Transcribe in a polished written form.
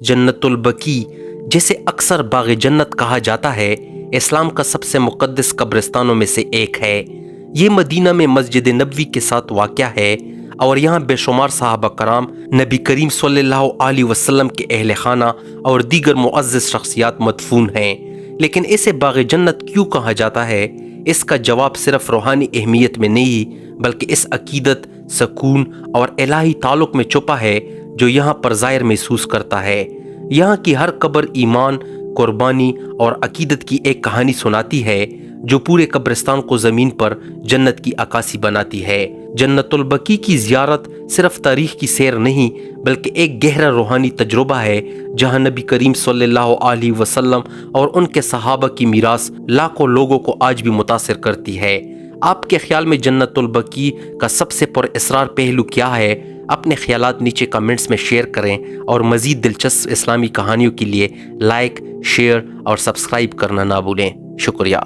جنت البقیع، جسے اکثر باغ جنت کہا جاتا ہے، اسلام کا سب سے مقدس قبرستانوں میں سے ایک ہے۔ یہ مدینہ میں مسجد نبوی کے ساتھ واقع ہے اور یہاں بے شمار صحابہ کرام، نبی کریم صلی اللہ علیہ وسلم کے اہل خانہ اور دیگر معزز شخصیات مدفون ہیں۔ لیکن اسے باغ جنت کیوں کہا جاتا ہے؟ اس کا جواب صرف روحانی اہمیت میں نہیں، بلکہ اس عقیدت، سکون اور الہی تعلق میں چھپا ہے جو یہاں پر ظاہر محسوس کرتا ہے۔ یہاں کی ہر قبر ایمان، قربانی اور عقیدت کی ایک کہانی سناتی ہے جو پورے قبرستان کو زمین پر جنت کی عکاسی بناتی ہے۔ جنت البقیع کی زیارت صرف تاریخ کی سیر نہیں، بلکہ ایک گہرا روحانی تجربہ ہے جہاں نبی کریم صلی اللہ علیہ وسلم اور ان کے صحابہ کی میراث لاکھوں لوگوں کو آج بھی متاثر کرتی ہے۔ آپ کے خیال میں جنت البقیع کا سب سے پر اسرار پہلو کیا ہے؟ اپنے خیالات نیچے کمنٹس میں شیئر کریں اور مزید دلچسپ اسلامی کہانیوں کے لیے لائک، شیئر اور سبسکرائب کرنا نہ بھولیں۔ شکریہ۔